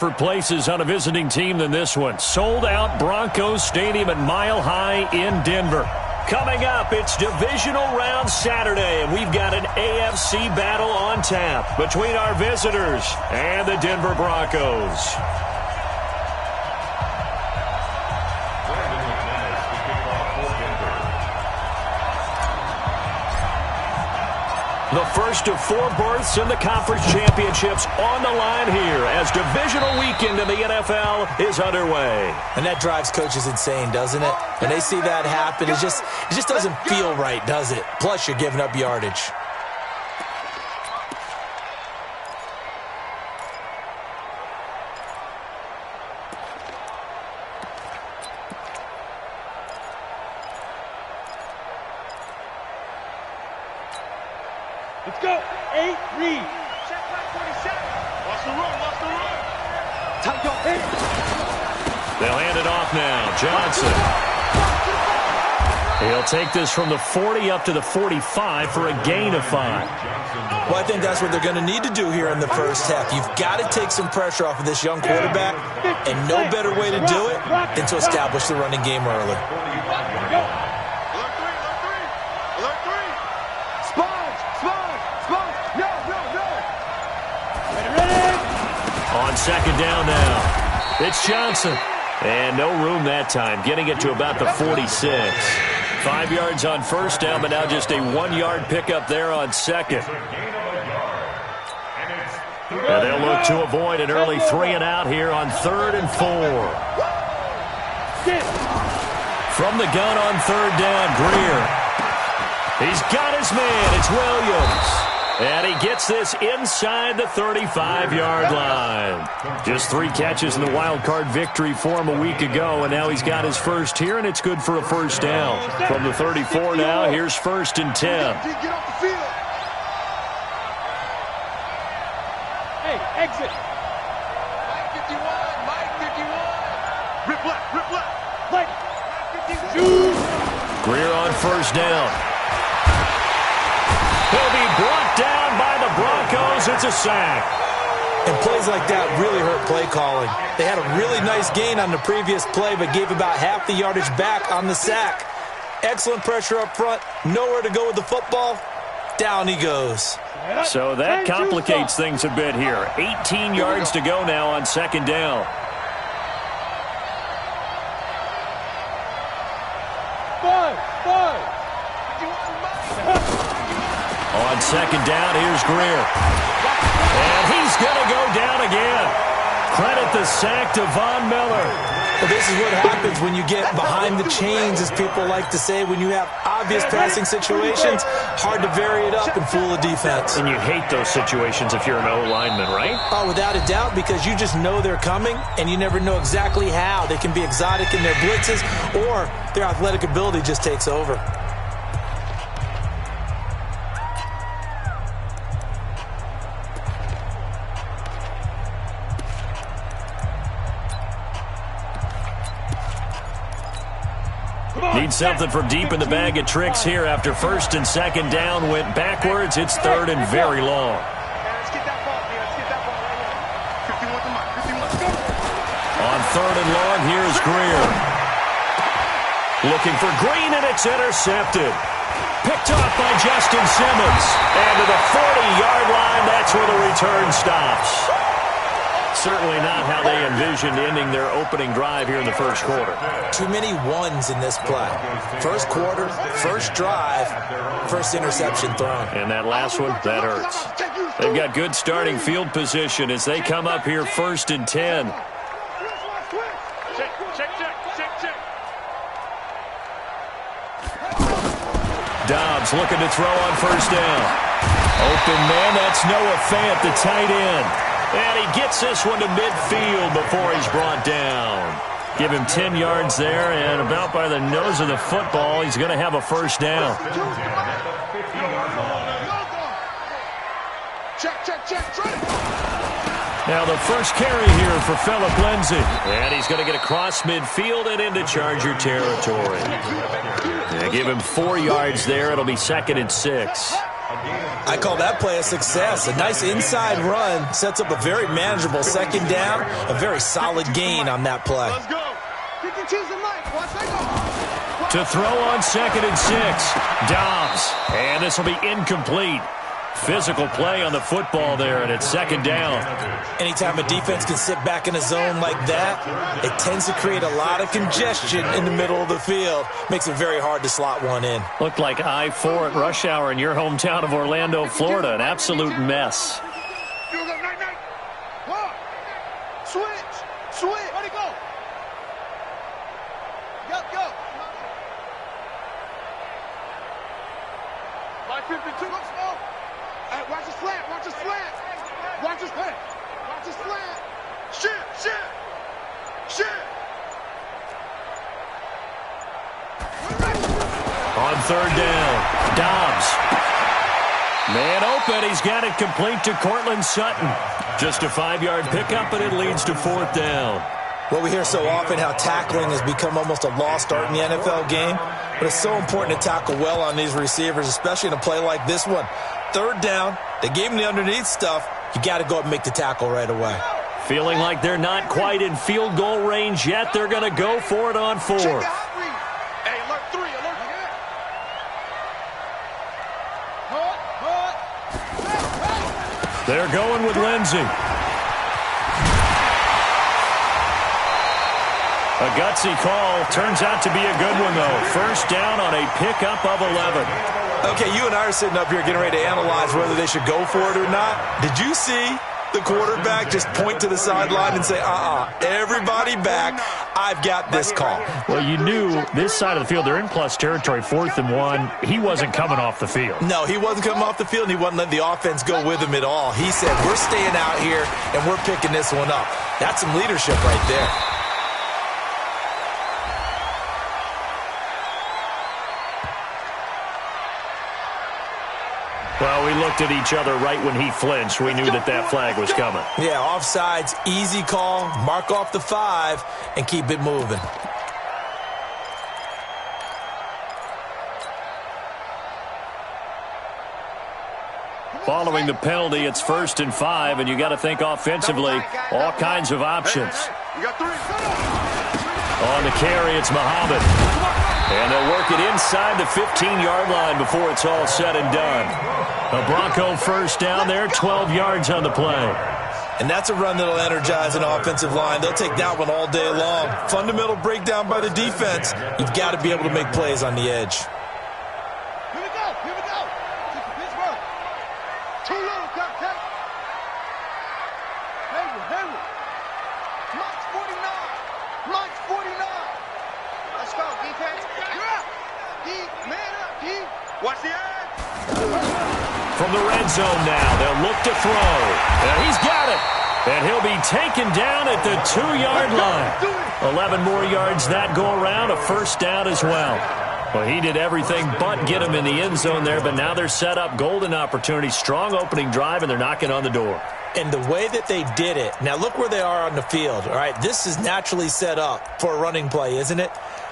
For places on a visiting team than this one. Sold out Broncos Stadium at Mile High in Denver. Coming up, it's divisional round Saturday, and we've got an AFC battle on tap between our visitors and the Denver Broncos. The first of 4 berths in the conference championships on the line here as divisional weekend in the NFL is underway. And that drives coaches insane, doesn't it? When they see that happen, it just doesn't feel right, does it? Plus, you're giving up yardage. Let's go. 8, read. Check back 27. Watch the run, watch the run. Time go. 8. They'll hand it off now. Johnson. He'll take this from the 40 up to the 45 for a gain of 5. Well, I think that's what they're going to need to do here in the first half. You've got to take some pressure off of this young quarterback, and no better way to do it than to establish the running game early. On second down now, it's Johnson. And no room that time, getting it to about the 46. 5 yards on first down, but now just a 1-yard pickup there on second. And they'll look to avoid an early 3 and out here on 3rd and 4. From the gun on 3rd down, Greer. He's got his man, it's Williams. And he gets this inside the 35-yard line. Just 3 catches in the wild card victory for him a week ago, and now he's got his first here, and it's good for a first down. From the 34 now, here's 1st and 10. Get off the field. Hey, exit. Mike 51, Mike 51. Rip left, rip left. Mike 51. Greer on first down. He'll be brought down by the Broncos. It's a sack. And plays like that really hurt play calling. They had a really nice gain on the previous play, but gave about half the yardage back on the sack. Excellent pressure up front. Nowhere to go with the football. Down he goes. So that complicates things a bit here. 18 yards to go now on second down. Five. On second down, here's Greer. And he's going to go down again. Credit the sack to Von Miller. Well, this is what happens when you get behind the chains, as people like to say. When you have obvious passing situations, hard to vary it up and fool a defense. And you hate those situations if you're an O-lineman, right? Oh, without a doubt, because you just know they're coming, and you never know exactly how. They can be exotic in their blitzes, or their athletic ability just takes over. Need something from deep in the bag of tricks here after 1st and 2nd down went backwards. It's 3rd and very long. Let's get that ball, man. Let's get that ball right here. 51 to Mike. 51 to go. On 3rd and long, here's Greer. Looking for Green, and it's intercepted. Picked off by Justin Simmons. And to the 40-yard line, that's where the return stops. Certainly not how they envisioned ending their opening drive here in the first quarter. Too many ones in this play. First quarter, first drive, first interception thrown. And that last one, that hurts. They've got good starting field position as they come up here 1st and 10. Check. Dobbs looking to throw on first down. Open man, that's Noah Fant, the tight end. And he gets this one to midfield before he's brought down. Give him 10 yards there, and about by the nose of the football, he's going to have a first down. Now the first carry here for Phillip Lindsay. And he's going to get across midfield and into Charger territory. Give him 4 yards there. It'll be 2nd and 6. I call that play a success. A nice inside run sets up a very manageable second down, a very solid gain on that play. Let's go. To throw on 2nd and 6. Dobbs. And this will be incomplete. Physical play on the football there, and it's 2nd down. Anytime a defense can sit back in a zone like that, it tends to create a lot of congestion in the middle of the field. Makes it very hard to slot one in. Looked like I-4 at rush hour in your hometown of Orlando, Florida. An absolute mess. Switch. Where'd he go? Go. 552. Let's go. Hey, watch the slant. Shit. On 3rd down, Dobbs. Man open, he's got it complete to Cortland Sutton. Just a 5-yard pickup, and it leads to 4th down. Well, we hear so often how tackling has become almost a lost art in the NFL game, but it's so important to tackle well on these receivers, especially in a play like this one. 3rd down, they gave him the underneath stuff. You got to go up and make the tackle right away. Feeling like they're not quite in field goal range yet. They're going to go for it on 4th. Hey, alert 3. They're going with Lindsey. A gutsy call. Turns out to be a good one, though. 1st down on a pickup of 11. Okay, you and I are sitting up here getting ready to analyze whether they should go for it or not. Did you see the quarterback just point to the sideline and say, everybody back, I've got this call? Well, you knew this side of the field, they're in plus territory, 4th and 1. He wasn't coming off the field. No, he wasn't coming off the field, and he wasn't letting the offense go with him at all. He said, we're staying out here, and we're picking this one up. That's some leadership right there. Well, we looked at each other right when he flinched. We knew that flag was coming. Yeah, offsides, easy call, mark off the 5, and keep it moving. Following the penalty, it's 1st and 5, and you got to think offensively, all kinds of options. You got 3. On the carry, it's Muhammad. And they'll work it inside the 15-yard line before it's all said and done. A Bronco 1st down there, 12 yards on the play. And that's a run that'll energize an offensive line. They'll take that one all day long. Fundamental breakdown by the defense. You've got to be able to make plays on the edge. Here we go. Pittsburgh. Too low, Captain. Henry. Mike's 49. Let's go, defense. You're up. Man up, D. Watch the edge. From the red zone now, they'll look to throw. And he's got it. And he'll be taken down at the 2-yard line. 11 more yards that go around, a 1st down as well. Well, he did everything but get him in the end zone there, but now they're set up, golden opportunity, strong opening drive, and they're knocking on the door. And the way that they did it, now look where they are on the field, all right? This is naturally set up for a running play, isn't it?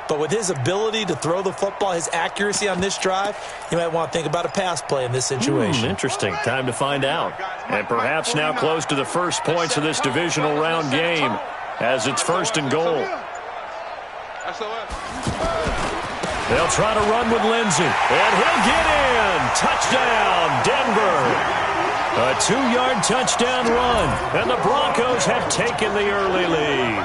But with his ability to throw the football, his accuracy on this drive, you might want to think about a pass play in this situation. Interesting. Time to find out. And perhaps now close to the first points of this divisional round game as it's 1st and goal. They'll try to run with Lindsey. And he'll get in. Touchdown, Denver. A 2-yard touchdown run. And the Broncos have taken the early lead.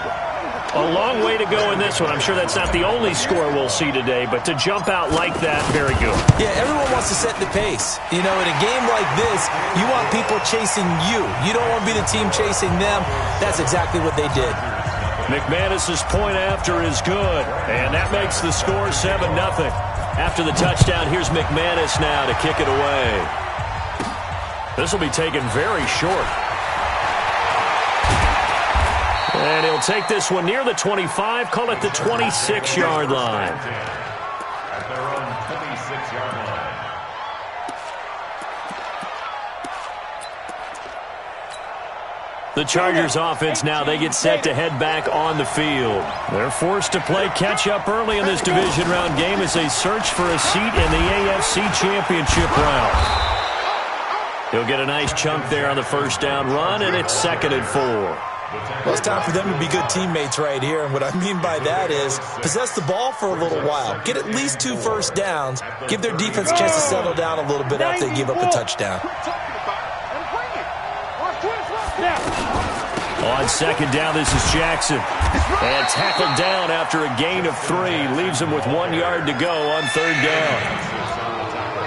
A long way to go in this one. I'm sure that's not the only score we'll see today, but to jump out like that, very good. Yeah, everyone wants to set the pace. You know, in a game like this, you want people chasing you. You don't want to be the team chasing them. That's exactly what they did. McManus's point after is good, and that makes the score 7-0. After the touchdown, here's McManus now to kick it away. This will be taken very short. And he'll take this one near the 25, call it the 26-yard line. At their own 26-yard line. The Chargers offense now, they get set to head back on the field. They're forced to play catch-up early in this division round game as they search for a seat in the AFC Championship round. He'll get a nice chunk there on the first down run, and it's 2nd and 4. Well, it's time for them to be good teammates right here, and what I mean by that is possess the ball for a little while. Get at least 2 first downs. Give their defense a chance to settle down a little bit after they give up a touchdown. On 2nd down, this is Jackson. And tackled down after a gain of 3. Leaves him with 1 yard to go on 3rd down.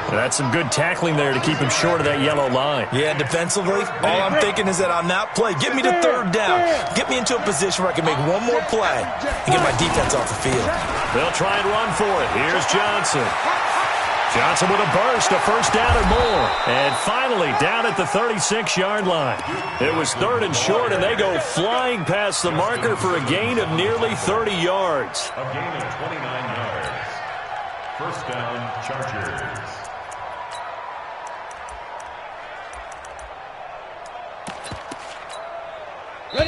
That's some good tackling there to keep him short of that yellow line. Yeah, defensively, all I'm thinking is that on that play, get me to 3rd down. Get me into a position where I can make one more play and get my defense off the field. They'll try and run for it. Here's Johnson. Johnson with a burst, a first down or more. And finally, down at the 36-yard line. It was 3rd and short, and they go flying past the marker for a gain of nearly 30 yards. A gain of 29 yards. First down, Chargers.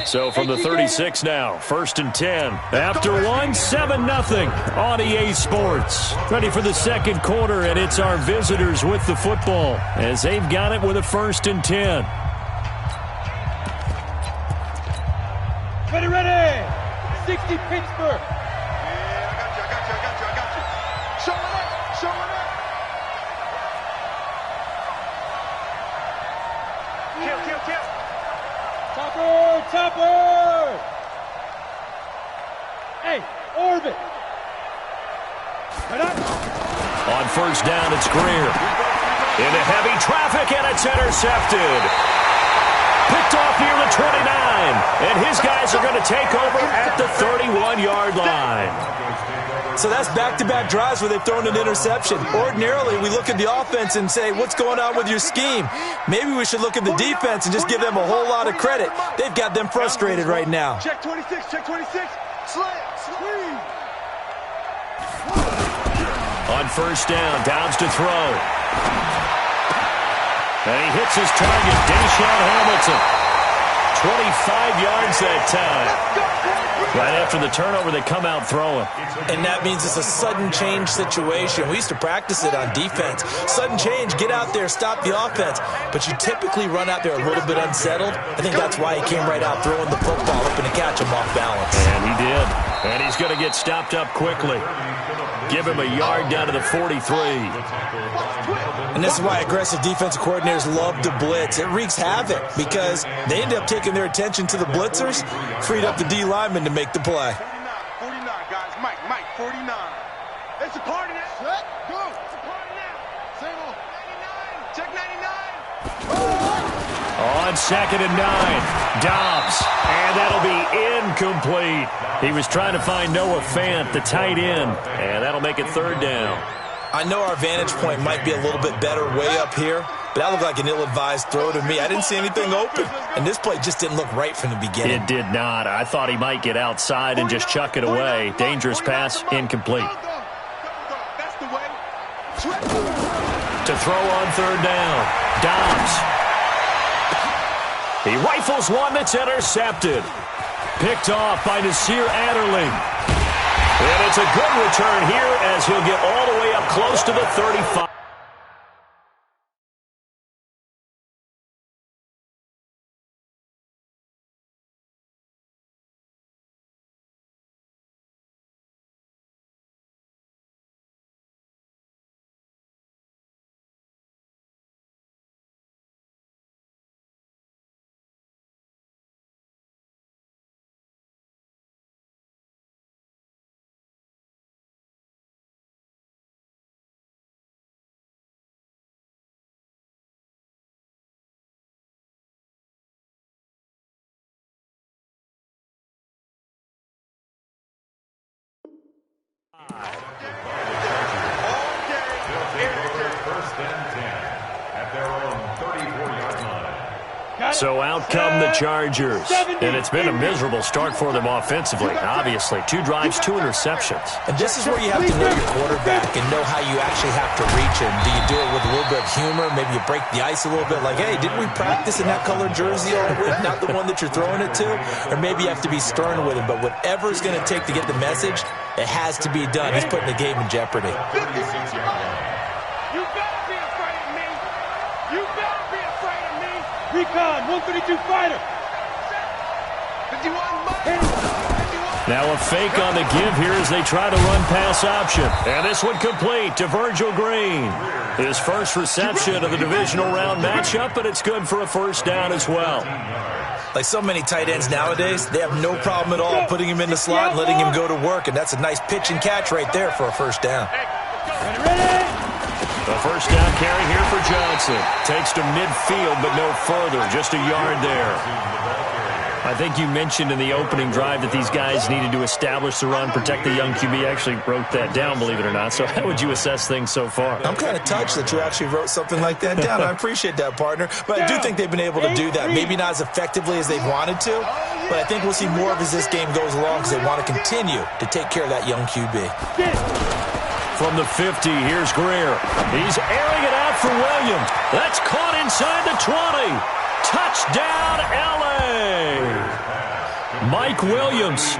So from the 36 now, 1st and 10. After 1, 7-0 on EA Sports. Ready for the 2nd quarter, and it's our visitors with the football as they've got it with a 1st and 10. Ready. 60 Pittsburgh. Yeah, I got you. Show it up. Kill. Topper! Hey, orbit! Right up. On 1st down, it's Greer. Into heavy traffic, and it's intercepted. Picked off near the 29, and his guys are going to take over at the 31-yard line. So that's back-to-back drives where they've thrown an interception. Ordinarily, we look at the offense and say, what's going on with your scheme? Maybe we should look at the defense and just give them a whole lot of credit. They've got them frustrated right now. Check 26. Slant, screen. On 1st down, Downs to throw. And he hits his target, Deshaun Hamilton. 25 yards that time. Right after the turnover, they come out throwing. And that means it's a sudden change situation. We used to practice it on defense. Sudden change, get out there, stop the offense. But you typically run out there a little bit unsettled. I think that's why he came right out throwing the football, hoping to catch him off balance. And he did. And he's going to get stopped up quickly. Give him a yard down to the 43. And this is why aggressive defensive coordinators love to blitz. It wreaks havoc because they end up taking their attention to the blitzers, freed up the D lineman to make the play. 49, guys. Mike, 49. It's a party now. Set, go. It's a party now. Single. 99. Check 99. On 2nd and 9, Dobbs. And that'll be incomplete. He was trying to find Noah Fant, the tight end. And that'll make it 3rd down. I know our vantage point might be a little bit better way up here, but that looked like an ill-advised throw to me. I didn't see anything open, and this play just didn't look right from the beginning. It did not. I thought he might get outside and just chuck it away. Dangerous pass, incomplete. That's the way. To throw on 3rd down, Dobbs. He rifles one that's intercepted. Picked off by Nasir Adderley. And it's a good return here as he'll get all the way up close to the 35. So out come the Chargers. And it's been a miserable start for them offensively, obviously. 2 drives, 2 interceptions. And this is where you have to know your quarterback and know how you actually have to reach him. Do you do it with a little bit of humor? Maybe you break the ice a little bit like, hey, didn't we practice in that colored jersey all week? Not the one that you're throwing it to? Or maybe you have to be stern with him. But whatever it's going to take to get the message, it has to be done. He's putting the game in jeopardy. You better be afraid of me. You better be afraid Recon, 132 fighter. 51. Now a fake on the give here as they try to run pass option. And this one complete to Virgil Green. His first reception of the divisional round matchup, but it's good for a first down as well. Like so many tight ends nowadays, they have no problem at all putting him in the slot and letting him go to work, and that's a nice pitch and catch right there for a first down. The first down carry here for Johnson. Takes to midfield, but no further. Just a yard there. I think you mentioned in the opening drive that these guys needed to establish the run, protect the young QB. I actually wrote that down, believe it or not. So how would you assess things so far? I'm kind of touched that you actually wrote something like that down. I appreciate that, partner. But I do think they've been able to do that. Maybe not as effectively as they've wanted to, but I think we'll see more of as this game goes along because they want to continue to take care of that young QB. From the 50, here's Greer. He's airing it out for Williams. That's caught inside the 20. Touchdown, L.A. Mike Williams,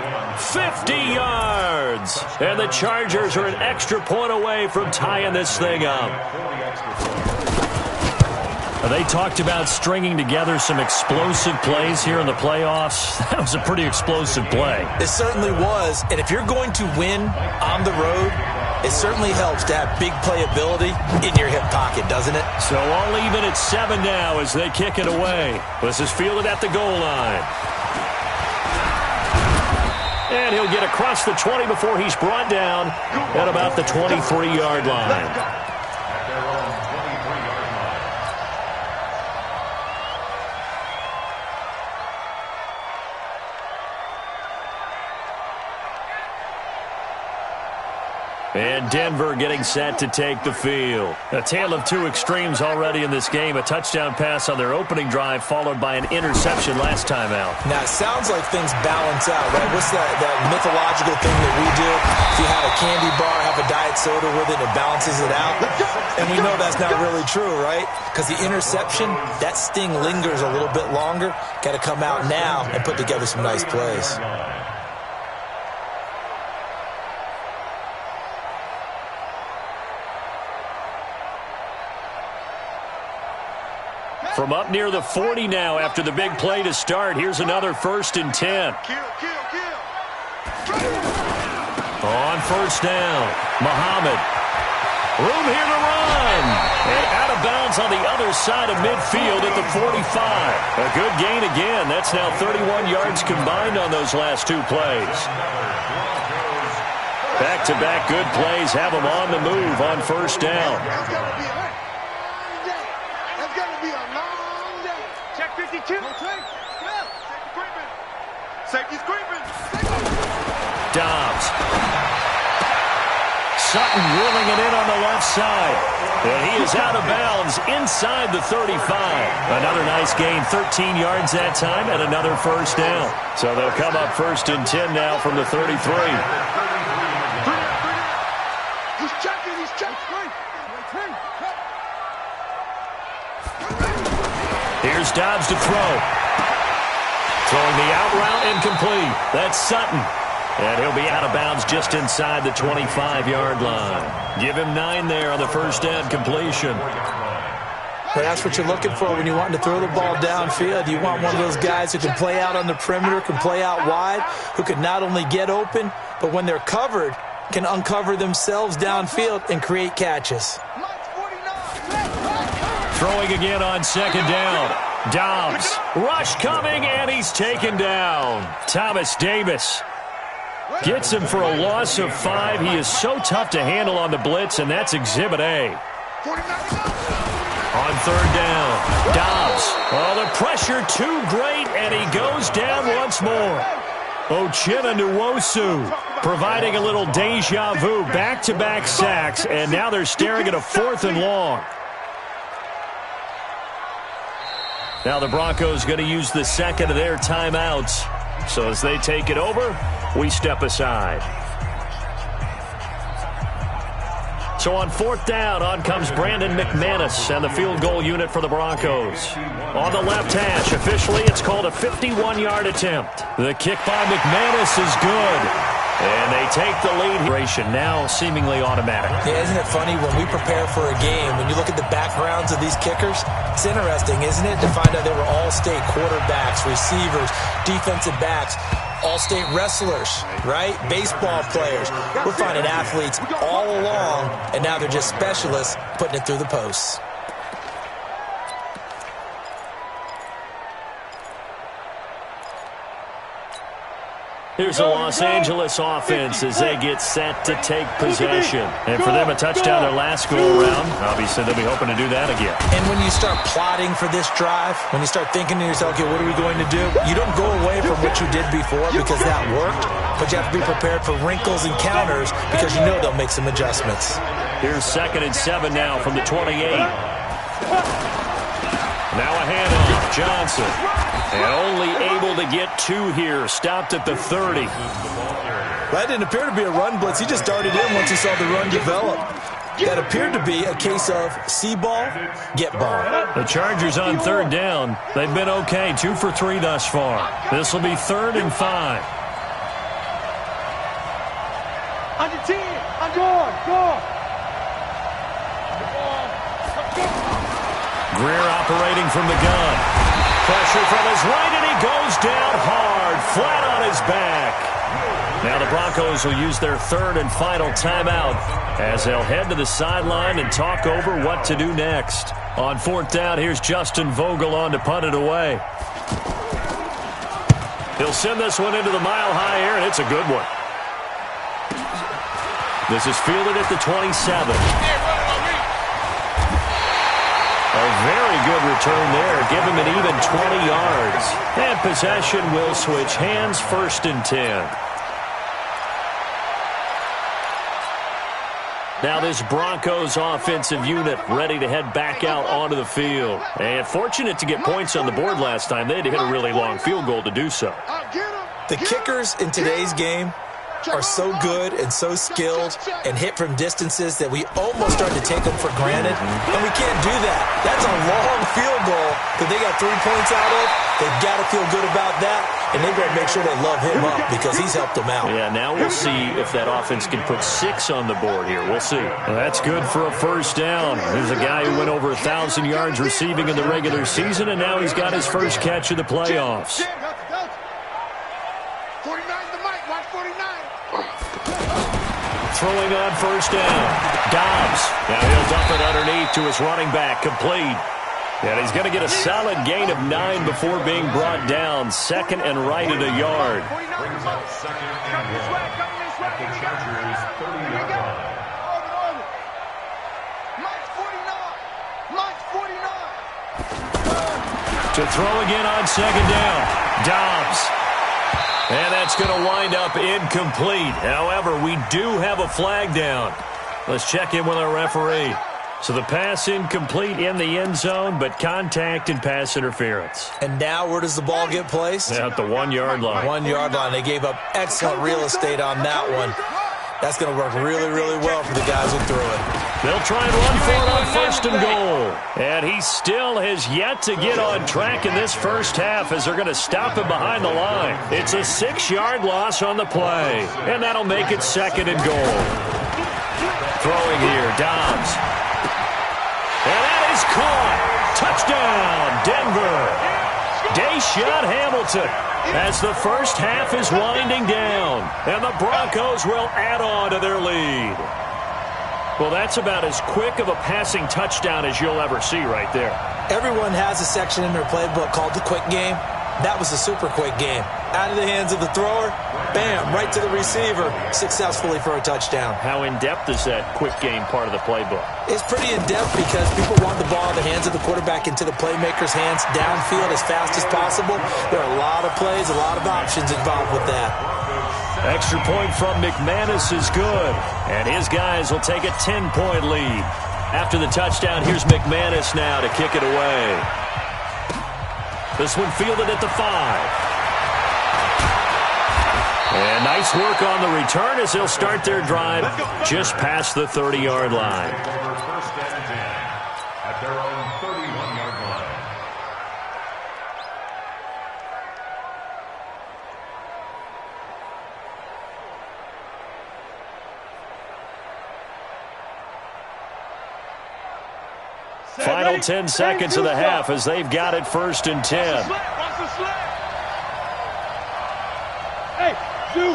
50 yards. And the Chargers are an extra point away from tying this thing up. They talked about stringing together some explosive plays here in the playoffs. That was a pretty explosive play. It certainly was. And if you're going to win on the road, it certainly helps to have big playability in your hip pocket, doesn't it? So all even at 7 now as they kick it away. This is fielded at the goal line. And he'll get across the 20 before he's brought down at about the 23-yard line. And Denver getting set to take the field. A tale of two extremes already in this game. A touchdown pass on their opening drive followed by an interception last time out. Now, it sounds like things balance out, right? What's that mythological thing that we do? If you have a candy bar, have a diet soda with it, it balances it out. And we know that's not really true, right? Because the interception, that sting lingers a little bit longer. Got to come out now and put together some nice plays. From up near the 40 now after the big play to start. Here's another 1st and 10. On first down, Muhammad. Room here to run. And out of bounds on the other side of midfield at the 45. A good gain again. That's now 31 yards combined on those last two plays. Back-to-back good plays have them on the move on first down. Safety's creeping. Dobbs. Sutton drilling it in on the left side. And he is out of bounds inside the 35. Another nice gain, 13 yards that time, and another first down. So they'll come up 1st and 10 now from the 33. He's checking, he's checking. Here's Dobbs to throw. Throwing the out route incomplete. That's Sutton. And he'll be out of bounds just inside the 25-yard line. Give him 9 there on the first down completion. But that's what you're looking for when you want to throw the ball downfield. You want one of those guys who can play out on the perimeter, can play out wide, who can not only get open, but when they're covered, can uncover themselves downfield and create catches. Throwing again on second down. Dobbs. Rush coming, and he's taken down. Thomas Davis gets him for a loss of 5. He is so tough to handle on the blitz, and that's Exhibit A. On third down, Dobbs. Oh, the pressure too great, and he goes down once more. Uchenna Nwosu providing a little deja vu. Back-to-back sacks, and now they're staring at a 4th and long. Now the Broncos going to use the second of their timeouts. So as they take it over, we step aside. So on 4th down, on comes Brandon McManus and the field goal unit for the Broncos. On the left hash, officially it's called a 51-yard attempt. The kick by McManus is good. And they take the lead. Now seemingly automatic. Yeah, isn't it funny when we prepare for a game, when you look at the backgrounds of these kickers, it's interesting, isn't it, to find out they were all-state quarterbacks, receivers, defensive backs, all-state wrestlers, right? Baseball players. We're finding athletes all along, and now they're just specialists putting it through the posts. Here's the Los Angeles offense as they get set to take possession. And for them, a touchdown their last go-around. Obviously, they'll be hoping to do that again. And when you start plotting for this drive, when you start thinking to yourself, okay, what are we going to do? You don't go away from what you did before because that worked, but you have to be prepared for wrinkles and counters because you know they'll make some adjustments. Here's 2nd and 7 now from the 28. Now a handoff, Johnson. And only able to get 2 here. Stopped at the 30. That didn't appear to be a run blitz. He just darted in once he saw the run develop. That appeared to be a case of see ball, get ball. The Chargers on 3rd down. They've been okay. 2 for 3 thus far. This will be 3rd and 5. On your team. On guard. Guard. Greer operating from the gun. Pressure from his right, and he goes down hard, flat on his back. Now the Broncos will use their 3rd and final timeout as they'll head to the sideline and talk over what to do next. On 4th down, here's Justin Vogel on to punt it away. He'll send this one into the mile-high air, and it's a good one. This is fielded at the 27. A very good return there. Give him an even 20 yards. And possession will switch hands, 1st and 10. Now this Broncos offensive unit ready to head back out onto the field. And fortunate to get points on the board last time. They had to hit a really long field goal to do so. The kickers in today's game are so good and so skilled and hit from distances that we almost start to take them for granted, and we can't do that. That's a long field goal that they got 3 points out of. They've got to feel good about that, and they better make sure they love him up because he's helped them out. Yeah, now we'll see if that offense can put 6 on the board here. We'll see. Well, that's good for a 1st down. There's a guy who went over 1,000 yards receiving in the regular season, and now he's got his first catch of the playoffs. Throwing on 1st down. Dobbs. Now he'll dump it underneath to his running back. Complete. And he's going to get a solid gain of 9 before being brought down. 2nd and right at a yard. Brings up 2nd and 1 at the Chargers' 30-yard line. To throw again on 2nd down. Dobbs. And that's going to wind up incomplete. However, we do have a flag down. Let's check in with our referee. So the pass incomplete in the end zone, but contact and pass interference. And now where does the ball get placed? At the 1-yard line. 1-yard line. They gave up excellent real estate on that one. That's going to work really, really well for the guys who threw it. They'll try and run for it on 1st and goal. And he still has yet to get on track in this first half as they're going to stop him behind the line. It's a 6-yard loss on the play. And that'll make it 2nd and goal. Throwing here, Dobbs. And that is caught. Touchdown, Denver. Deshaun Hamilton. As the first half is winding down, and the Broncos will add on to their lead. Well, that's about as quick of a passing touchdown as you'll ever see right there. Everyone has a section in their playbook called the quick game. That was a super quick game. Out of the hands of the thrower, bam, right to the receiver, successfully for a touchdown. How in-depth is that quick game part of the playbook? It's pretty in-depth because people want the ball in the hands of the quarterback into the playmaker's hands downfield as fast as possible. There are a lot of plays, a lot of options involved with that. Extra point from McManus is good, and his guys will take a 10-point lead. After the touchdown, here's McManus now to kick it away. This one fielded at the 5. And nice work on the return as they'll start their drive just past the 30-yard line. First and 10 at their own 31-yard line. Final 10 seconds of the half as they've got it 1st and 10. Hey, dude.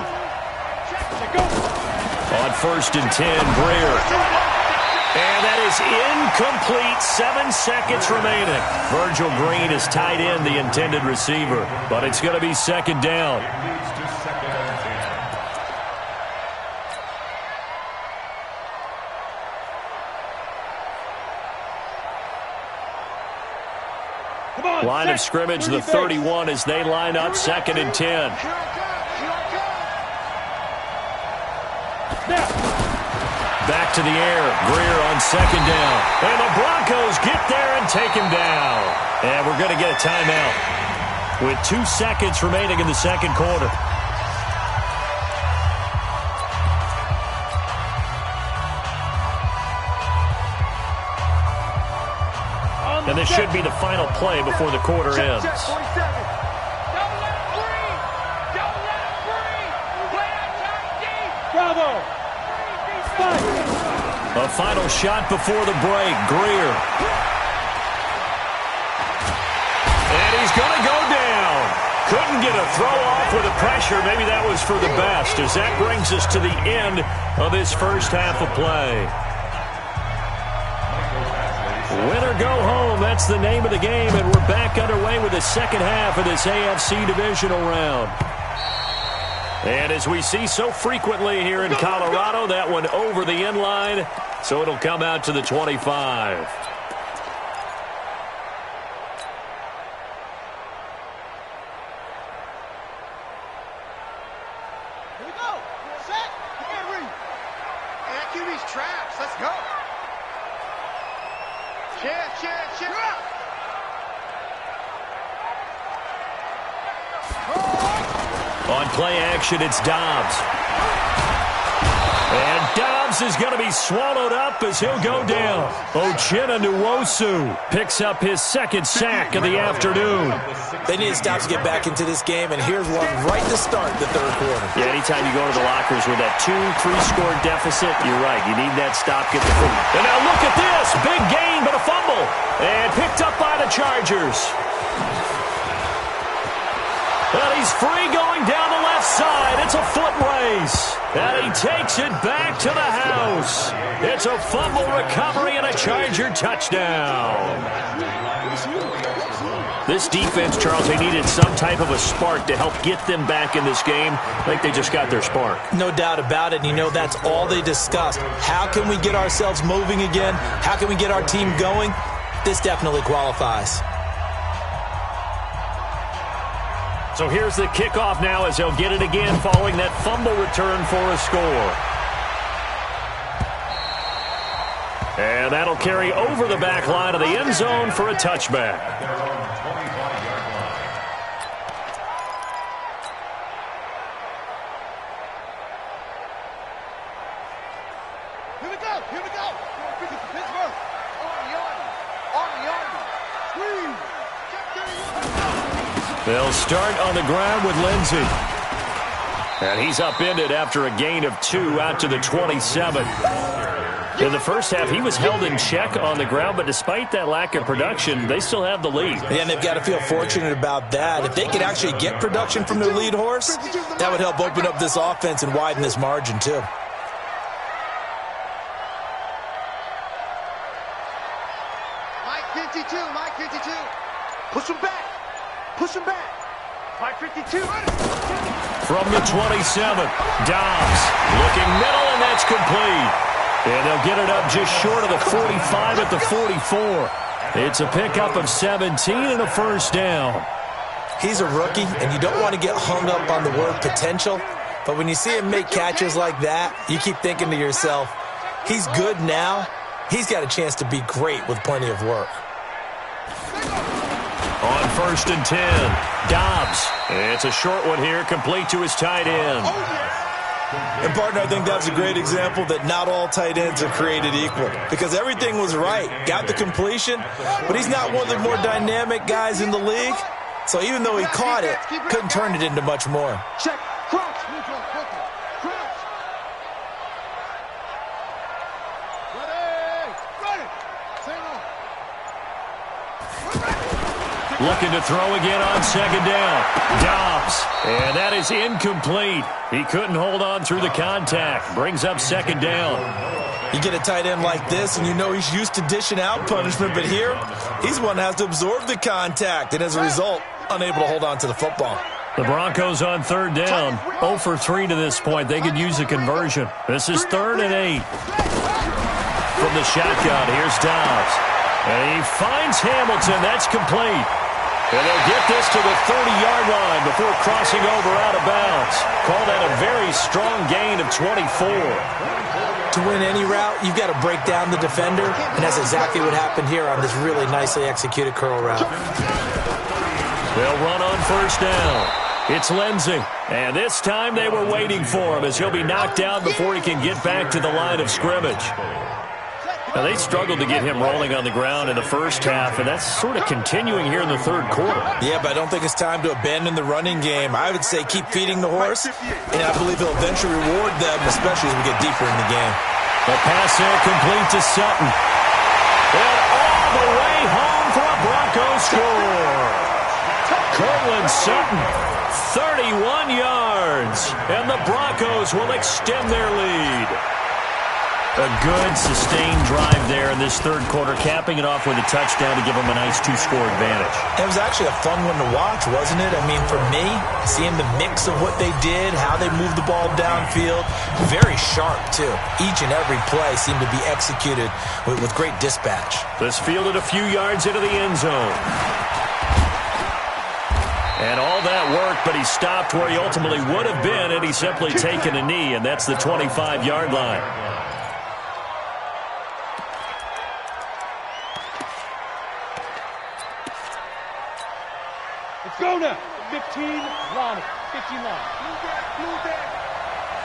On 1st and 10, Greer. And that is incomplete. 7 seconds remaining. Virgil Green is tied in, the intended receiver. But it's going to be 2nd down. Line of scrimmage, the 31 as they line up 2nd and 10. Back to the air. Greer on 2nd down. And the Broncos get there and take him down. And we're going to get a timeout with 2 seconds remaining in the 2nd quarter. And this should be the final play before the quarter ends. Bravo! A final shot before the break. Greer. And he's going to go down. Couldn't get a throw off with the pressure. Maybe that was for the best, as that brings us to the end of this first half of play. Win or go home, that's the name of the game, and we're back underway with the second half of this AFC divisional round. And as we see so frequently here in Colorado, that one over the end line, so it'll come out to the 25. Here we go. Set. And read. And that QB's traps. Let's go. Share. On play action, it's Dobbs. And Dobbs is going to be swallowed up as he'll go down. Uchenna Nwosu picks up his 2nd sack of the afternoon. They need to stop to get back into this game, and here's one right to start the 3rd quarter. Yeah, anytime you go to the lockers with that 2-3-score deficit, you're right. You need that stop, get the foot. And now look at this. Big gain, but a fumble. And picked up by the Chargers. Well, he's free going down the left side. It's a foot race. And he takes it back to the house. It's a fumble recovery and a Charger touchdown. This defense, Charles, they needed some type of a spark to help get them back in this game. I think they just got their spark. No doubt about it. And you know, that's all they discussed. How can we get ourselves moving again? How can we get our team going? This definitely qualifies. So here's the kickoff now as they'll get it again following that fumble return for a score. And that'll carry over the back line of the end zone for a touchback. Here we go. Pittsburgh. Army. Squeeze. They'll start on the ground with Lindsey. And he's upended after a gain of 2 out to the 27. In the first half, he was held in check on the ground, but despite that lack of production, they still have the lead. And they've got to feel fortunate about that. If they could actually get production from their lead horse, that would help open up this offense and widen this margin, too. Mike 52. Push him back. Mike 52. From the 27, Dobbs looking middle, and that's complete. And they'll get it up just short of the 45 at the 44. It's a pickup of 17 and a first down. He's a rookie, and you don't want to get hung up on the word potential. But when you see him make catches like that, you keep thinking to yourself, he's good now. He's got a chance to be great with plenty of work. On 1st and 10, Dobbs. It's a short one here, complete to his tight end. And, partner, I think that's a great example that not all tight ends are created equal, because everything was right. Got the completion, but he's not one of the more dynamic guys in the league. So even though he caught it, couldn't turn it into much more. Check. Crouch. Crouch. Ready. Single. Looking to throw again on second down. Dobbs. And that is incomplete. He couldn't hold on through the contact. Brings up second down. You get a tight end like this, and you know he's used to dishing out punishment, but here, he's one that has to absorb the contact, and as a result, unable to hold on to the football. The Broncos on third down. 0 for 3 to this point. They could use a conversion. This is 3rd and 8. From the shotgun, here's Dobbs. And he finds Hamilton. That's complete. And they'll get this to the 30-yard line before crossing over out of bounds. Call that a very strong gain of 24. To win any route, you've got to break down the defender, and that's exactly what happened here on this really nicely executed curl route. They'll run on first down. It's Lindsey. And this time they were waiting for him as he'll be knocked down before he can get back to the line of scrimmage. Now, they struggled to get him rolling on the ground in the first half, and that's sort of continuing here in the third quarter. Yeah, but I don't think it's time to abandon the running game. I would say keep feeding the horse, and I believe he'll eventually reward them, especially as we get deeper in the game. The pass there complete to Sutton. And all the way home for a Broncos score. Cortland Sutton, 31 yards, and the Broncos will extend their lead. A good, sustained drive there in this third quarter, capping it off with a touchdown to give them a nice 2-score advantage. It was actually a fun one to watch, wasn't it? I mean, for me, seeing the mix of what they did, how they moved the ball downfield, very sharp, too. Each and every play seemed to be executed with great dispatch. This fielded a few yards into the end zone. And all that worked, but he stopped where he ultimately would have been had he simply taken a knee, and that's the 25-yard line. Let's go now. 15 line. 15 line.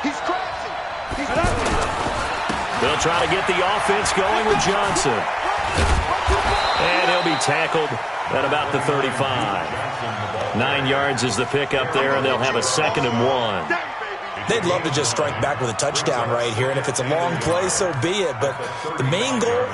He's crashing. They'll try to get the offense going with Johnson. And he'll be tackled at about the 35. 9 yards is the pickup there, and they'll have a 2nd and 1. They'd love to just strike back with a touchdown right here, and if it's a long play, so be it. But the main goal,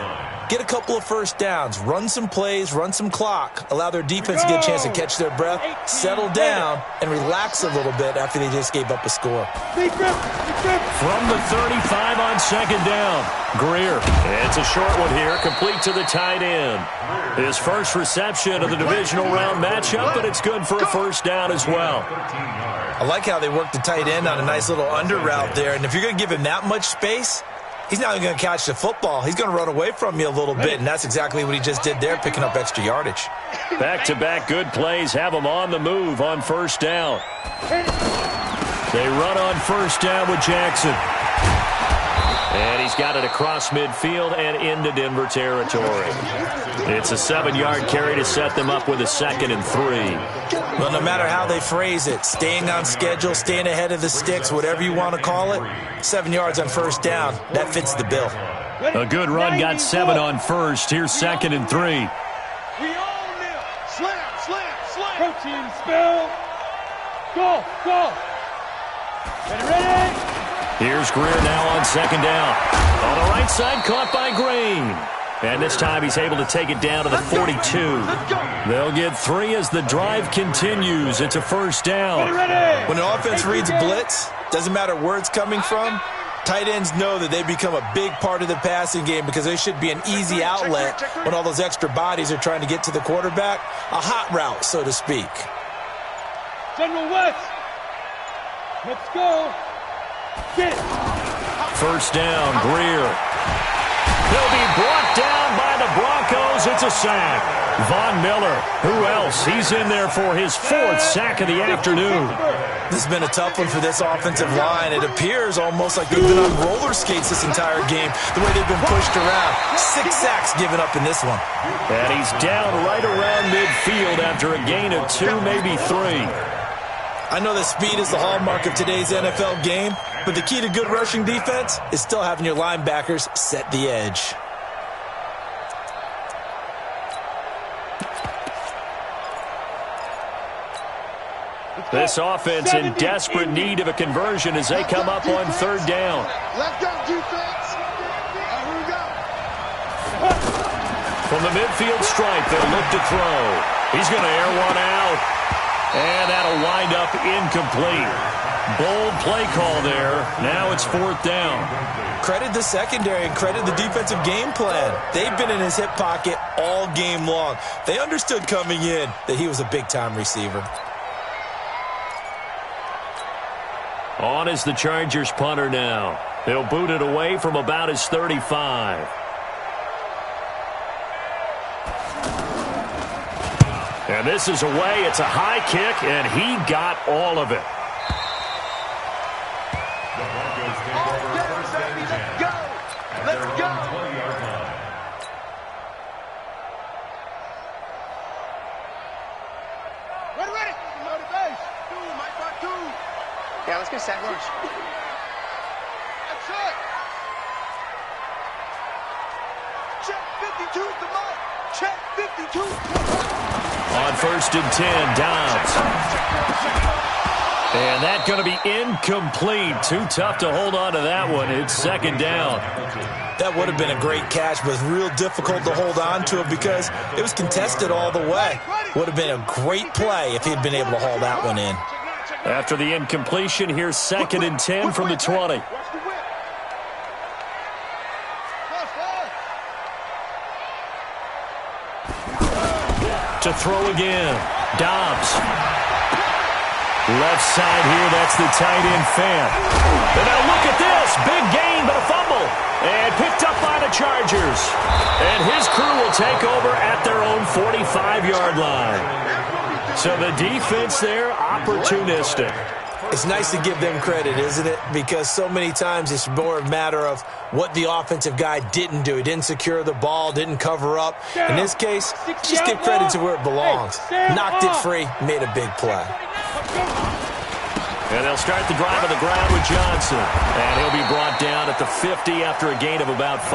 get a couple of first downs, run some plays, run some clock, allow their defense to get a chance to catch their breath, settle down, and relax a little bit after they just gave up a score. From the 35 on 2nd down, Greer. It's a short one here, complete to the tight end. His first reception of the divisional round matchup, but it's good for a first down as well. I like how they worked the tight end on a nice little under route there, and if you're going to give him that much space, he's not even going to catch the football. He's going to run away from you a little bit, and that's exactly what he just did there, picking up extra yardage. Back-to-back good plays have him on the move on first down. They run on first down with Jackson. And he's got it across midfield and into Denver territory. It's a 7-yard carry to set them up with a 2nd and 3. Well, no matter how they phrase it, staying on schedule, staying ahead of the sticks, whatever you want to call it, 7 yards on first down, that fits the bill. A good run got 7 on first. Here's 2nd and 3. We all kneel. Slam. Protein spell. Go. Ready? Here's Greer now on 2nd down. On the right side, caught by Green. And this time he's able to take it down to the 42. They'll get 3 as the drive continues. It's a first down. When an offense reads blitz, doesn't matter where it's coming from, tight ends know that they become a big part of the passing game because they should be an easy outlet when all those extra bodies are trying to get to the quarterback. A hot route, so to speak. General West. Let's go. Get it. First down, Greer. He'll be brought down by the Broncos. It's a sack. Von Miller, who else? He's in there for his 4th sack of the afternoon. This has been a tough one for this offensive line. It appears almost like they've been on roller skates this entire game, the way they've been pushed around. 6 sacks given up in this one. And he's down right around midfield after a gain of 2, maybe 3. I know that speed is the hallmark of today's NFL game, but the key to good rushing defense is still having your linebackers set the edge. This offense in desperate need of a conversion as they come up on 3rd down. Let's go, defense. Here we go. From the midfield stripe, they'll look to throw. He's going to air one out. And that'll wind up incomplete. Bold play call there. Now it's 4th down. Credit the secondary and credit the defensive game plan. They've been in his hip pocket all game long. They understood coming in that he was a big-time receiver. On is the Chargers punter now. They'll boot it away from about his 35. And this is away. It's a high kick, and he got all of it. Let's go. Ready. Loaded base. Mike Bar 2. Yeah, let's go sack lunch. That's it. Check 52 to Mike. Check 52. On 1st and 10, Dobbs. And that's going to be incomplete. Too tough to hold on to that one. It's 2nd down. That would have been a great catch, but real difficult to hold on to it because it was contested all the way. Would have been a great play if he had been able to haul that one in. After the incompletion, here's 2nd and 10 from the 20. To throw again. Dobbs. Left side here, that's the tight end fan. And now look at this. Big gain, but a fumble. And picked up by the Chargers. And his crew will take over at their own 45-yard line. So the defense there, opportunistic. It's nice to give them credit, isn't it? Because so many times it's more a matter of what the offensive guy didn't do. He didn't secure the ball, didn't cover up. In this case, just give credit to where it belongs. Knocked it free, made a big play. And they'll start the drive on the ground with Johnson. And he'll be brought down at the 50 after a gain of about 5.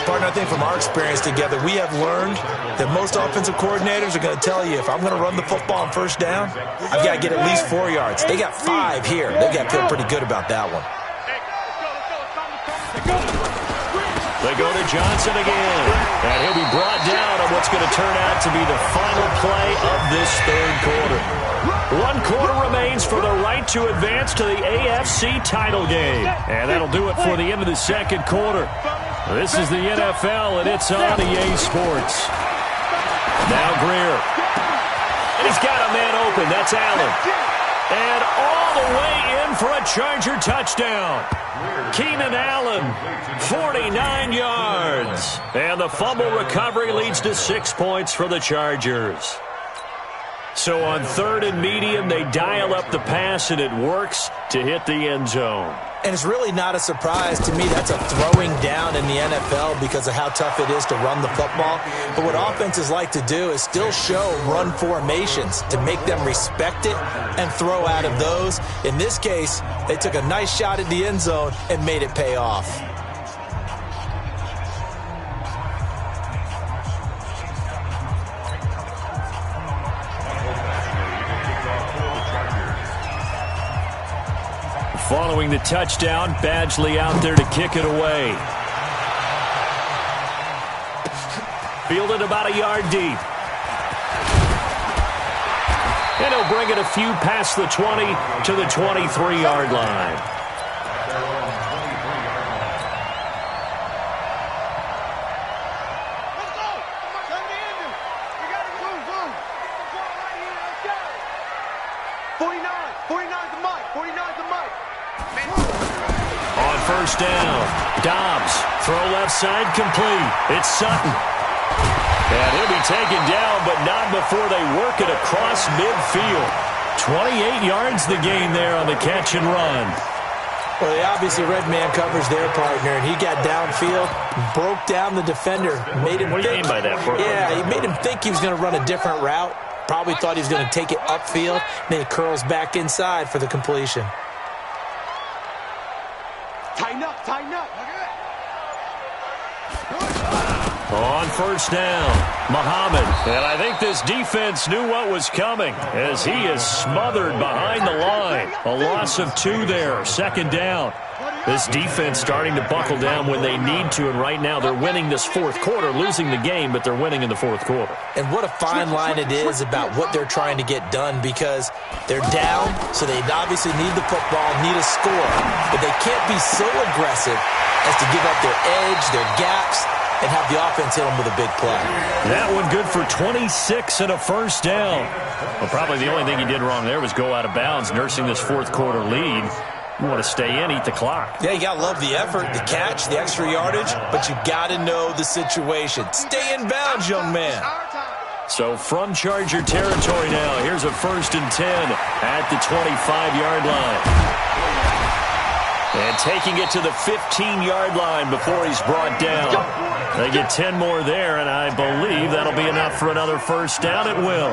Partner, I think from our experience together, we have learned that most offensive coordinators are going to tell you, if I'm going to run the football on 1st down, I've got to get at least 4 yards. They got 5 here. They've got to feel pretty good about that one. They go to Johnson again. And he'll be brought down on what's going to turn out to be the final play of this 3rd quarter. 1 quarter remains for the right to advance to the AFC title game. And that'll do it for the end of the 2nd quarter. This is the NFL, and it's on EA Sports. Now Greer. And he's got a man open. That's Allen. And all the way in for a Charger touchdown. Keenan Allen, 49 yards. And the fumble recovery leads to 6 points for the Chargers. So on 3rd and medium, they dial up the pass, and it works to hit the end zone. And it's really not a surprise to me. That's a throwing down in the NFL because of how tough it is to run the football. But what offenses like to do is still show run formations to make them respect it and throw out of those. In this case, they took a nice shot at the end zone and made it pay off. Following the touchdown, Badgley out there to kick it away. Fielded about a yard deep. And he'll bring it a few past the 20 to the 23-yard line. On 1st down, Dobbs, throw left side complete. It's Sutton. And he'll be taken down, but not before they work it across midfield. 28 yards the gain there on the catch and run. Well, they obviously red man covers their partner, and he got downfield, broke down the defender, made him What do you mean by that, Brooklyn? Yeah, he made him think he was going to run a different route. Probably thought he was going to take it upfield, then he curls back inside for the completion. Tighten up, tighten up. On 1st down, Muhammad. And I think this defense knew what was coming as he is smothered behind the line. A loss of 2 there, 2nd down. This defense starting to buckle down when they need to, and right now they're winning this fourth quarter, losing the game, but they're winning in the fourth quarter. And what a fine line it is about what they're trying to get done, because they're down, so they obviously need the football, need a score, but they can't be so aggressive as to give up their edge, their gaps, and have the offense hit them with a big play. That one good for 26 and a first down. Well, probably the only thing he did wrong there was go out of bounds, nursing this fourth quarter lead. You want to stay in, eat the clock. Yeah, you got to love the effort, the catch, the extra yardage, but you got to know the situation. Stay in bounds, young man. So from Charger territory now, here's a 1st and 10 at the 25-yard line. And taking it to the 15-yard line before he's brought down. They get 10 more there, and I believe that'll be enough for another first down. It will.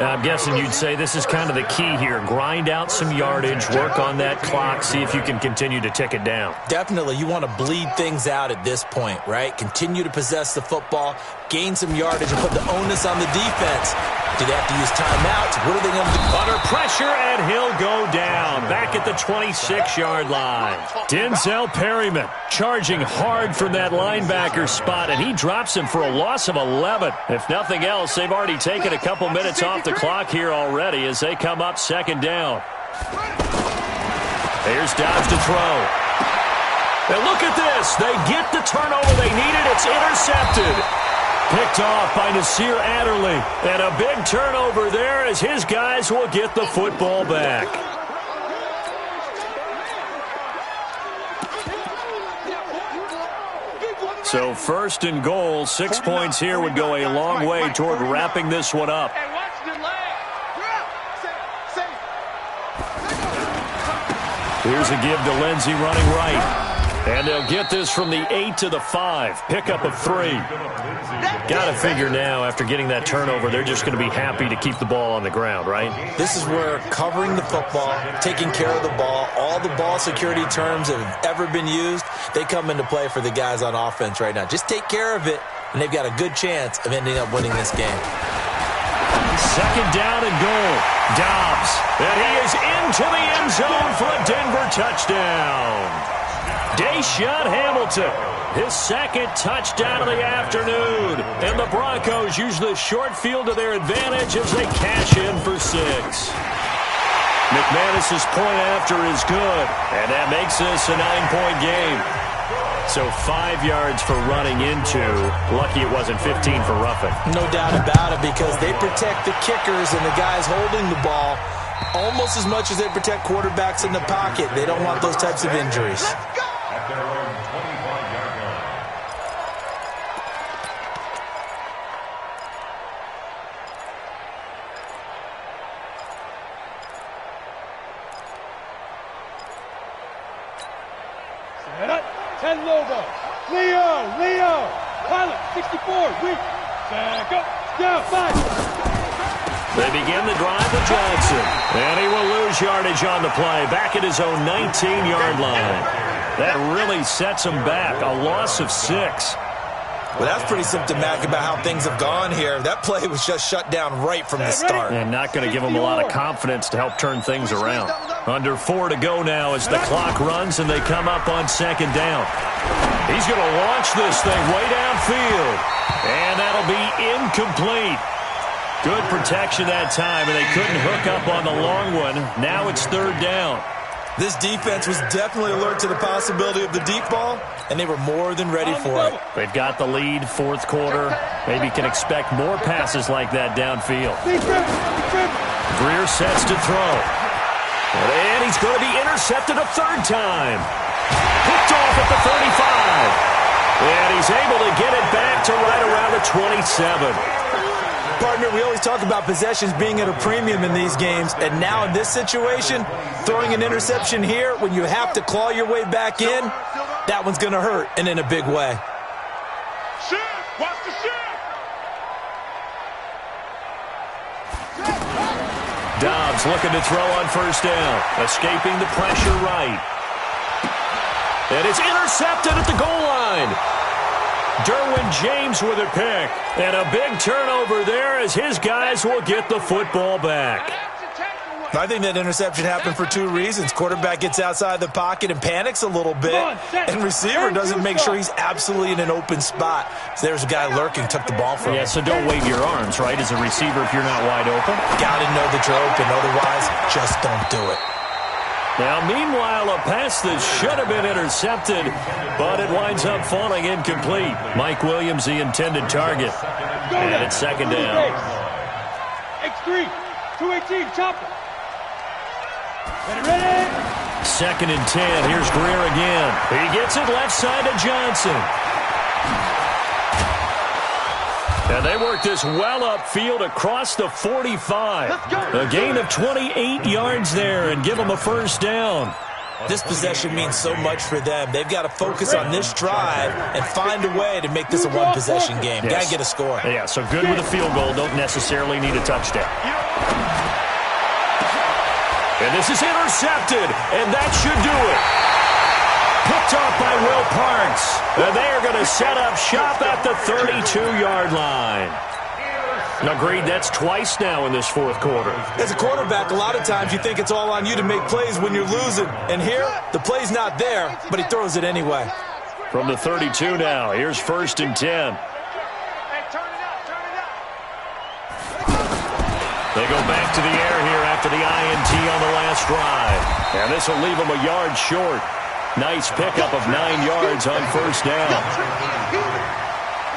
I'm guessing you'd say this is kind of the key here. Grind out some yardage, work on that clock, see if you can continue to tick it down. Definitely. You want to bleed things out at this point, right? Continue to possess the football, gain some yardage, and put the onus on the defense. Do they have to use timeouts? What are they going to do? Under pressure, and he'll go down. Back at the 26-yard line. Denzel Perryman charging hard from that linebacker spot, and he drops him for a loss of 11. If nothing else, they've already taken a couple minutes off the clock here already as they come up 2nd down. Here's Dobbs to throw. And look at this. They get the turnover they needed. It's intercepted. Picked off by Nasir Adderley. And a big turnover there as his guys will get the football back. So 1st and goal, 6 points here would go a long way toward wrapping this one up. Here's a give to Lindsey running right. And they'll get this from the 8 to the 5. Pickup of 3. Got to figure now, after getting that turnover, they're just going to be happy to keep the ball on the ground, right? This is where covering the football, taking care of the ball, all the ball security terms that have ever been used, they come into play for the guys on offense right now. Just take care of it, and they've got a good chance of ending up winning this game. 2nd down and goal. Dobbs. And he is into the end zone for a Denver touchdown. Deshaun Hamilton, his 2nd touchdown of the afternoon. And the Broncos use the short field to their advantage as they cash in for 6. McManus's point after is good, and that makes this a 9-point game. So 5 yards for running into. Lucky it wasn't 15 for roughing. No doubt about it, because they protect the kickers and the guys holding the ball almost as much as they protect quarterbacks in the pocket. They don't want those types of injuries. At their own 25-yard line. Set up. 10 Lobo. Leo. Pilot, 64. Weak. Set, go. Down, 5. They begin the drive with Johnson. And he will lose yardage on the play. Back at his own 19-yard line. That really sets him back. A loss of 6. Well, that's pretty symptomatic about how things have gone here. That play was just shut down right from the start. And not going to give him a lot of confidence to help turn things around. Under 4 to go now as the clock runs and they come up on 2nd down. He's going to launch this thing way downfield. And that'll be incomplete. Good protection that time, and they couldn't hook up on the long one. Now it's 3rd down. This defense was definitely alert to the possibility of the deep ball, and they were more than ready for it. They've got the lead, 4th quarter. Maybe can expect more passes like that downfield. Greer sets to throw. And he's going to be intercepted a 3rd time. Picked off at the 35. And he's able to get it back to right around the 27. Partner, we always talk about possessions being at a premium in these games, and now in this situation, throwing an interception here when you have to claw your way back in, that one's going to hurt, and in a big way. Watch the shift. Dobbs looking to throw on 1st down, escaping the pressure right. And it's intercepted at the goal line. Derwin James with a pick. And a big turnover there as his guys will get the football back. I think that interception happened for two reasons. Quarterback gets outside the pocket and panics a little bit, and receiver doesn't make sure he's absolutely in an open spot. So there's a guy lurking, took the ball from him. Yeah, so don't wave your arms, right, as a receiver if you're not wide open. Got to know that you're open. Otherwise, just don't do it. Now, meanwhile, a pass that should have been intercepted, but it winds up falling incomplete. Mike Williams, the intended target. And it's second down. X3, 218, chopper. Ready? Second and 10. Here's Greer again. He gets it left side to Johnson. And they work this well upfield across the 45. A gain of 28 yards there and give them a first down. This possession means so much for them. They've got to focus on this drive and find a way to make this a one-possession game. Yes. Got to get a score. Yeah, so good with a field goal. Don't necessarily need a touchdown. And this is intercepted, and that should do it. Picked off by Will Parks. And they are going to set up shop at the 32-yard line. Agreed, that's twice now in this fourth quarter. As a quarterback, a lot of times you think it's all on you to make plays when you're losing. And here, the play's not there, but he throws it anyway. From the 32 now, here's first and 10. They go back to the air here after the INT on the last drive. And this will leave them a yard short. Nice pickup of 9 yards on first down.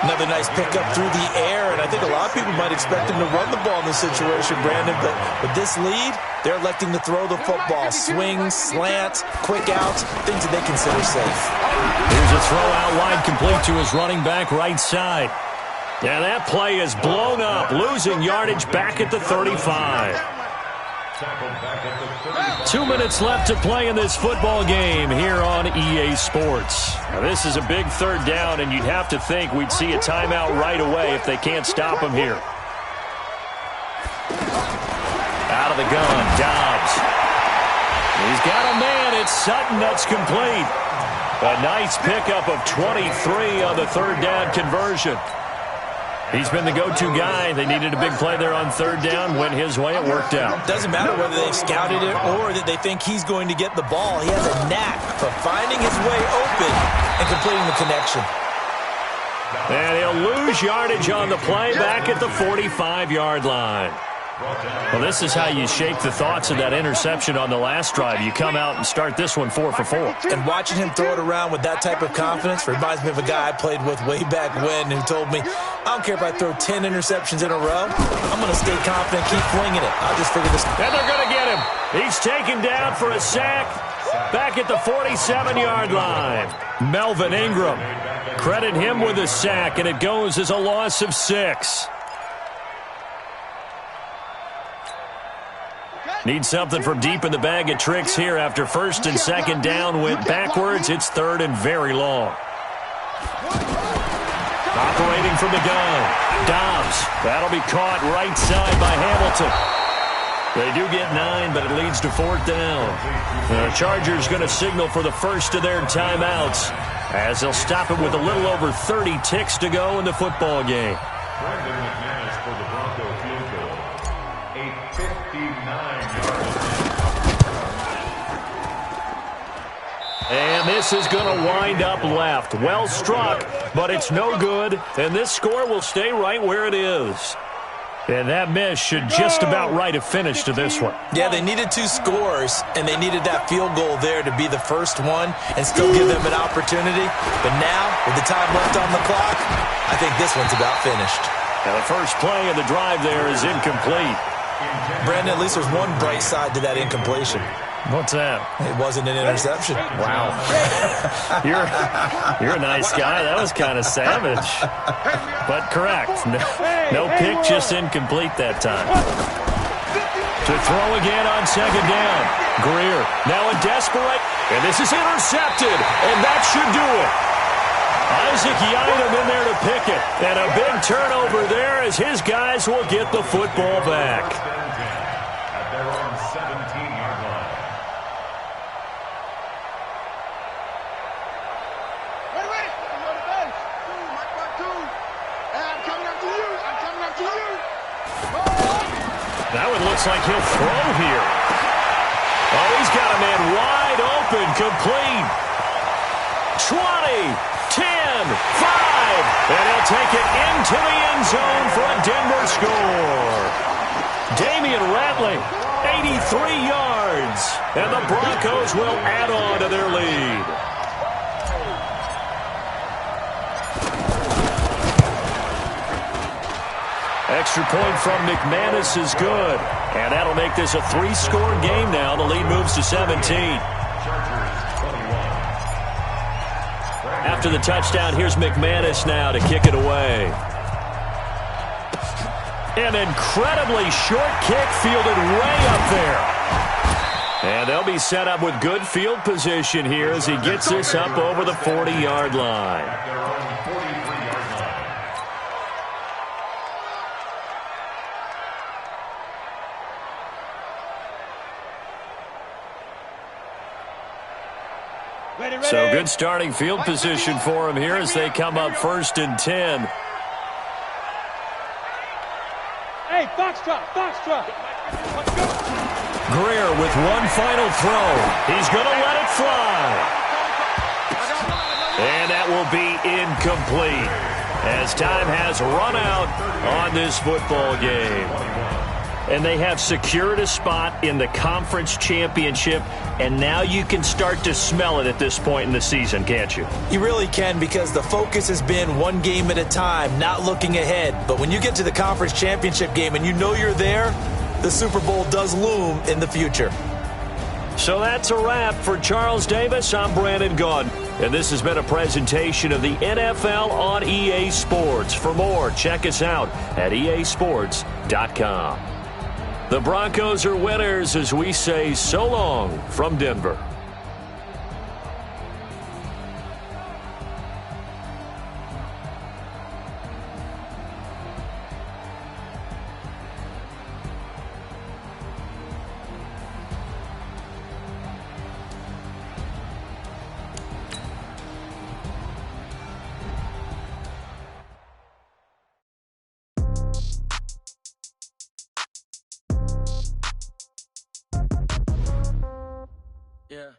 Another nice pickup through the air, and I think a lot of people might expect him to run the ball in this situation, Brandon, but with this lead, they're electing to throw the football. Swings, slants, quick outs, things that they consider safe. Here's a throw out wide complete to his running back right side. And that play is blown up, losing yardage back at the 35. 2 minutes left to play in this football game here on EA Sports. Now, this is a big third down, and you'd have to think we'd see a timeout right away if they can't stop him here. Out of the gun, Dobbs. He's got a man. It's Sutton that's complete. A nice pickup of 23 on the third down conversion. He's been the go-to guy. They needed a big play there on third down. Went his way. It worked out. Doesn't matter whether they've scouted it or that they think he's going to get the ball. He has a knack for finding his way open and completing the connection. And he'll lose yardage on the play back at the 45-yard line. Well, this is how you shake the thoughts of that interception on the last drive. You come out and start this one 4 for 4. And watching him throw it around with that type of confidence reminds me of a guy I played with way back when who told me, I don't care if I throw 10 interceptions in a row. I'm going to stay confident, keep flinging it. I'll just figure this. And they're going to get him. He's taken down for a sack back at the 47-yard line. Melvin Ingram. Credit him with a sack, and it goes as a loss of 6. Need something from deep in the bag of tricks here after first and second down went backwards. It's third and very long. Operating from the gun. Dobbs. That'll be caught right side by Hamilton. They do get 9, but it leads to fourth down. The Chargers going to signal for the first of their timeouts as they'll stop it with a little over 30 ticks to go in the football game. And this is going to wind up left. Well struck, but it's no good. And this score will stay right where it is. And that miss should just about right a finish to this one. Yeah, they needed 2 scores, and they needed that field goal there to be the first one and still give them an opportunity. But now, with the time left on the clock, I think this one's about finished. Now the first play of the drive there is incomplete. Brandon, at least there's one bright side to that incompletion. What's that? It wasn't an interception. Wow. You're a nice guy. That was kind of savage. But correct. No pick, just incomplete that time. To throw again on second down. Greer now in desperate. And this is intercepted. And that should do it. Isaac Yiadom in there to pick it. And a big turnover there as his guys will get the football back. At their own 17-yard line. Wait. I'm on the bench. Mark 2. I'm coming up to you. That it looks like he'll throw here. Oh, he's got a man wide open, complete. 20, 10, 5, and he'll take it into the end zone for a Denver score. Damian Ratley, 83 yards, and the Broncos will add on to their lead. Extra point from McManus is good, and that'll make this a 3-score game now. The lead moves to 17. After the touchdown, here's McManus now to kick it away. An incredibly short kick fielded way up there. And they'll be set up with good field position here as he gets this up over the 40-yard line. So good starting field position for him here as they come up 1st and 10. Hey, foxtrot, foxtrot. Greer with one final throw. He's going to let it fly. And that will be incomplete as time has run out on this football game. And they have secured a spot in the conference championship, and now you can start to smell it at this point in the season, can't you? You really can, because the focus has been one game at a time, not looking ahead. But when you get to the conference championship game and you know you're there, the Super Bowl does loom in the future. So that's a wrap for Charles Davis. I'm Brandon Gaudin, and this has been a presentation of the NFL on EA Sports. For more, check us out at easports.com. The Broncos are winners as we say so long from Denver. Yeah.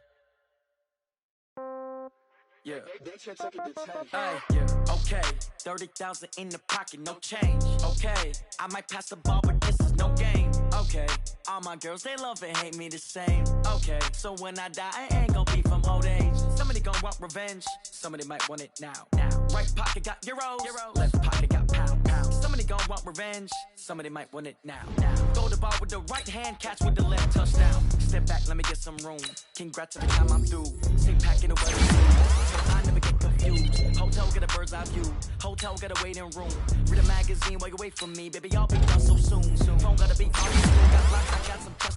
Okay. 30,000 in the pocket, no change. Okay. I might pass the ball, but this is no game. Okay. All my girls, they love and hate me the same. Okay. So when I die, I ain't gonna be from old age. Somebody gonna want revenge. Somebody might want it now. Right pocket got euros. Left pocket got pounds. Somebody gonna want revenge. Somebody might want it now. Throw the ball with the right hand, catch with the left touchdown. Step back, let me get some room. Congrats every time I'm through. Sit packing away. So I never get confused. Hotel get a bird's eye view. Hotel get a waiting room. Read a magazine while you wait for me. Baby, I'll be done so soon. Phone gotta be on. Got lots, I got some trust.